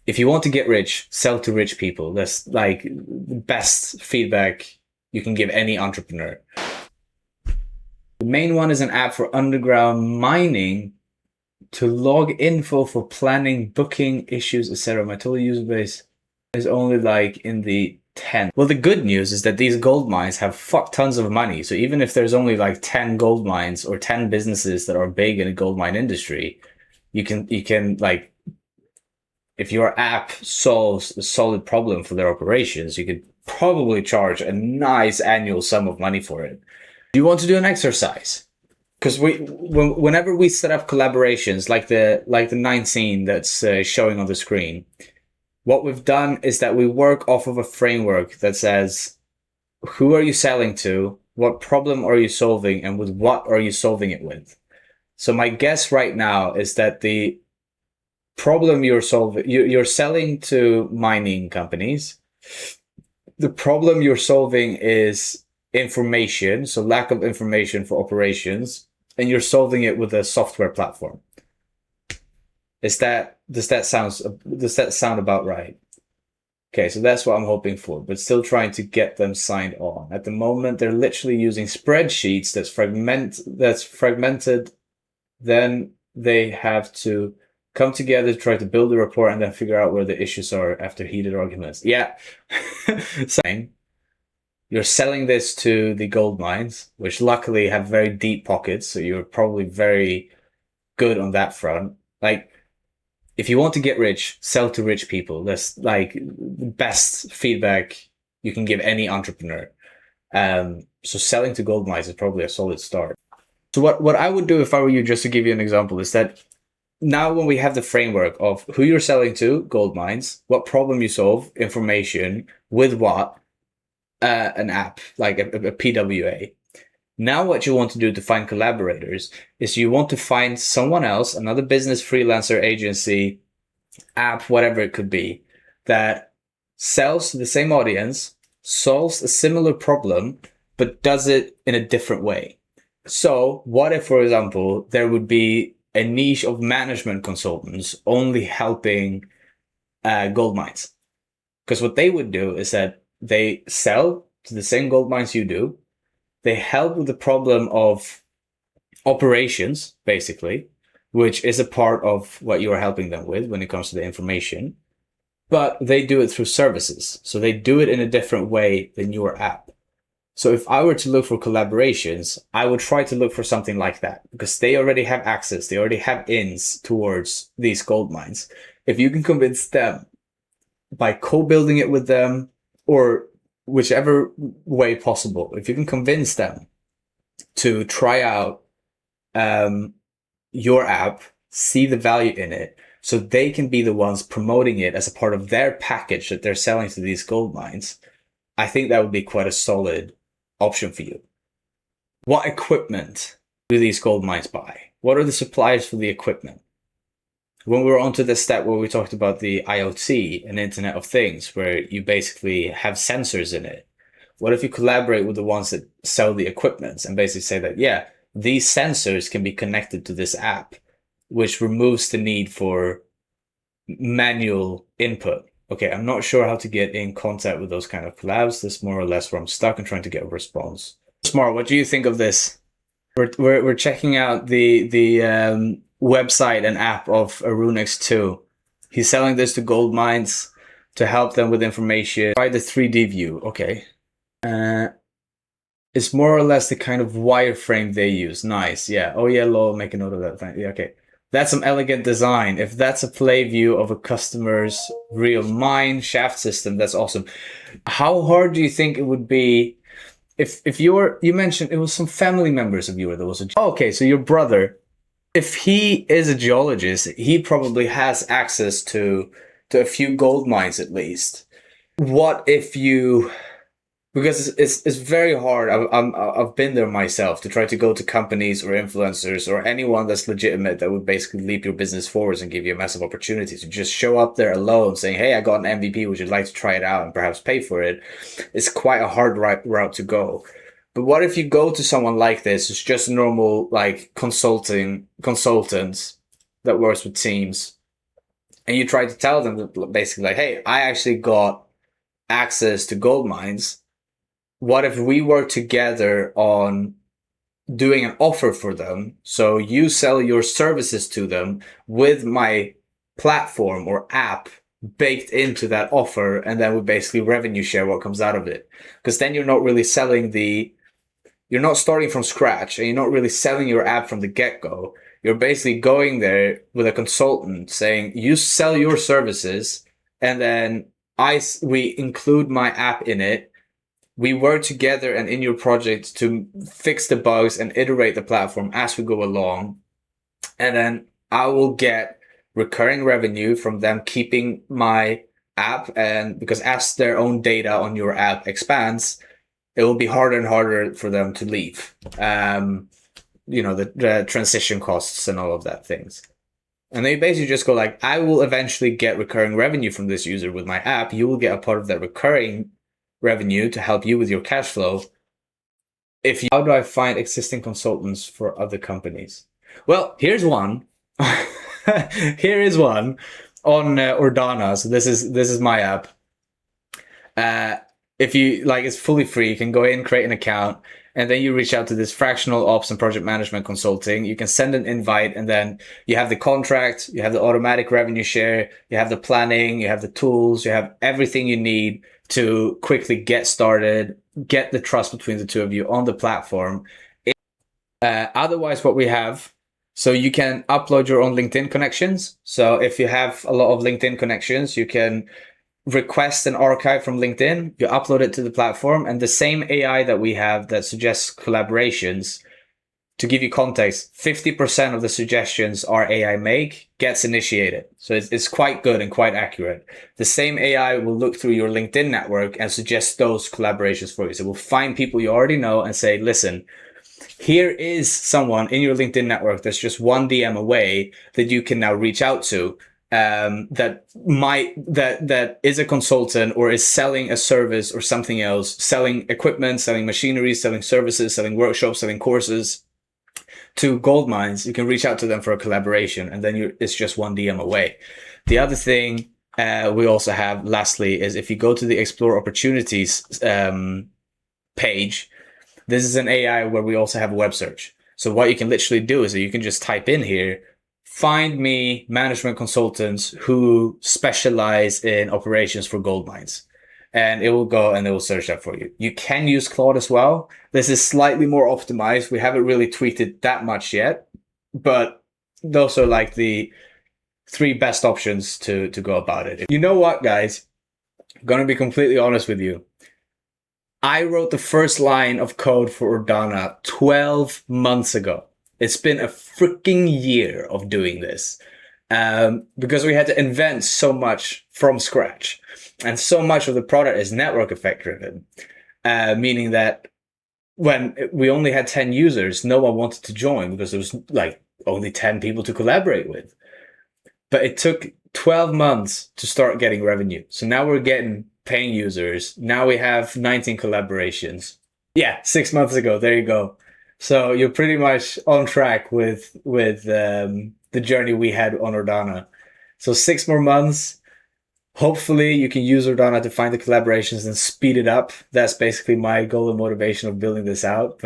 if you want to get rich, sell to rich people. That's like the best feedback you can give any entrepreneur. The main one is an app for underground mining to log info for planning, booking, issues, etc. My total user base is only like in the 10. Well, the good news is that these gold mines have fuck tons of money. So even if there's only like 10 gold mines or 10 businesses that are big in the gold mine industry, you can like, if your app solves a solid problem for their operations, you could probably charge a nice annual sum of money for it. Do you want to do an exercise? Because whenever we set up collaborations like the 19 that's showing on the screen, what we've done is that we work off of a framework that says, who are you selling to? What problem are you solving? And with what are you solving it with? So my guess right now is that the problem you're solving, you're selling to mining companies. The problem you're solving is information, so lack of information for operations, and you're solving it with a software platform. Does that sound about right? Okay, so that's what I'm hoping for, but still trying to get them signed on. At the moment, they're literally using spreadsheets that's fragmented. Then they have to come together to try to build a report and then figure out where the issues are after heated arguments. Yeah. Saying you're selling this to the gold mines, which luckily have very deep pockets, so you're probably very good on that front. Like, if you want to get rich, sell to rich people. That's like the best feedback you can give any entrepreneur. So selling to gold mines is probably a solid start. So what I would do if I were you, just to give you an example, is that now when we have the framework of who you're selling to, gold mines, what problem you solve, information, with what, an app, like a PWA. Now what you want to do to find collaborators is you want to find someone else, another business, freelancer, agency, app, whatever it could be, that sells to the same audience, solves a similar problem, but does it in a different way. So what if, for example, there would be a niche of management consultants only helping gold mines? Because what they would do is that they sell to the same gold mines you do. They help with the problem of operations, basically, which is a part of what you are helping them with when it comes to the information. But they do it through services. So they do it in a different way than your app. So if I were to look for collaborations, I would try to look for something like that, because they already have access. They already have ins towards these gold mines. If you can convince them by co-building it with them, or whichever way possible, if you can convince them to try out your app, see the value in it, so they can be the ones promoting it as a part of their package that they're selling to these gold mines, I think that would be quite a solid option for you. What equipment do these gold mines buy? What are the suppliers for the equipment? When we were onto the step where we talked about the IoT and Internet of Things, where you basically have sensors in it, what if you collaborate with the ones that sell the equipment and basically say that, yeah, these sensors can be connected to this app, which removes the need for manual input. Okay, I'm not sure how to get in contact with those kind of collabs. That's more or less where I'm stuck and trying to get a response. Smart, what do you think of this? We're checking out the website and app of Arunix 2. He's selling this to gold mines to help them with information. Try the 3D view. Okay. It's more or less the kind of wireframe they use. Nice. Yeah. Oh yeah, lol, make a note of that. Yeah, okay. That's some elegant design. If that's a play view of a customer's real mine shaft system, that's awesome. How hard do you think it would be if you mentioned it was some family members of yours that was okay, so your brother, if he is a geologist, he probably has access to a few gold mines at least. What if you, because it's very hard. I've been there myself, to try to go to companies or influencers or anyone that's legitimate that would basically leap your business forwards and give you a massive opportunity to just show up there alone saying, hey, I got an MVP, would you like to try it out and perhaps pay for it? It's quite a hard route to go. But what if you go to someone like this, who's just a normal like consultant that works with teams, and you try to tell them that basically like, hey, I actually got access to gold mines. What if we work together on doing an offer for them? So you sell your services to them with my platform or app baked into that offer, and then we basically revenue share what comes out of it. Because then you're not really selling you're not starting from scratch, and you're not really selling your app from the get-go. You're basically going there with a consultant saying, you sell your services, and then we include my app in it. We work together and in your project to fix the bugs and iterate the platform as we go along. And then I will get recurring revenue from them keeping my app. And because as their own data on your app expands, it will be harder and harder for them to leave. The transition costs and all of that things. And they basically just go like, I will eventually get recurring revenue from this user with my app. You will get a part of that recurring revenue to help you with your cash flow. How do I find existing consultants for other companies? Well, here's one. Here is one on Ordana. So this is my app. If you like, it's fully free. You can go in, create an account, and then you reach out to this fractional ops and project management consulting. You can send an invite, and then you have the contract, you have the automatic revenue share, you have the planning, you have the tools, you have everything you need to quickly get started, get the trust between the two of you on the platform. Otherwise, what we have, so you can upload your own LinkedIn connections. So if you have a lot of LinkedIn connections, you can request an archive from LinkedIn, you upload it to the platform, and the same AI that we have that suggests collaborations, to give you context, 50% of the suggestions our AI make gets initiated. So it's quite good and quite accurate. The same AI will look through your LinkedIn network and suggest those collaborations for you. So we'll find people you already know and say, listen, here is someone in your LinkedIn network that's just one DM away that you can now reach out to. That is a consultant or is selling a service or something else, selling equipment, selling machinery, selling services, selling workshops, selling courses to gold mines. You can reach out to them for a collaboration, and then it's just one DM away. The other thing we also have, lastly, is if you go to the Explore Opportunities page, this is an AI where we also have a web search. So what you can literally do is that you can just type in here, find me management consultants who specialize in operations for gold mines. And it will go and it will search that for you. You can use Claude as well. This is slightly more optimized. We haven't really tweaked that much yet, but those are like the 3 best options to go about it. You know what, guys? I'm going to be completely honest with you. I wrote the first line of code for Ordana 12 months ago. It's been a freaking year of doing this because we had to invent so much from scratch. And so much of the product is network effect driven, meaning that when we only had 10 users, no one wanted to join because there was like only 10 people to collaborate with. But it took 12 months to start getting revenue. So now we're getting paying users. Now we have 19 collaborations. Yeah, 6 months ago. There you go. So you're pretty much on track with the journey we had on Ordana. So 6 more months. Hopefully you can use Ordana to find the collaborations and speed it up. That's basically my goal and motivation of building this out.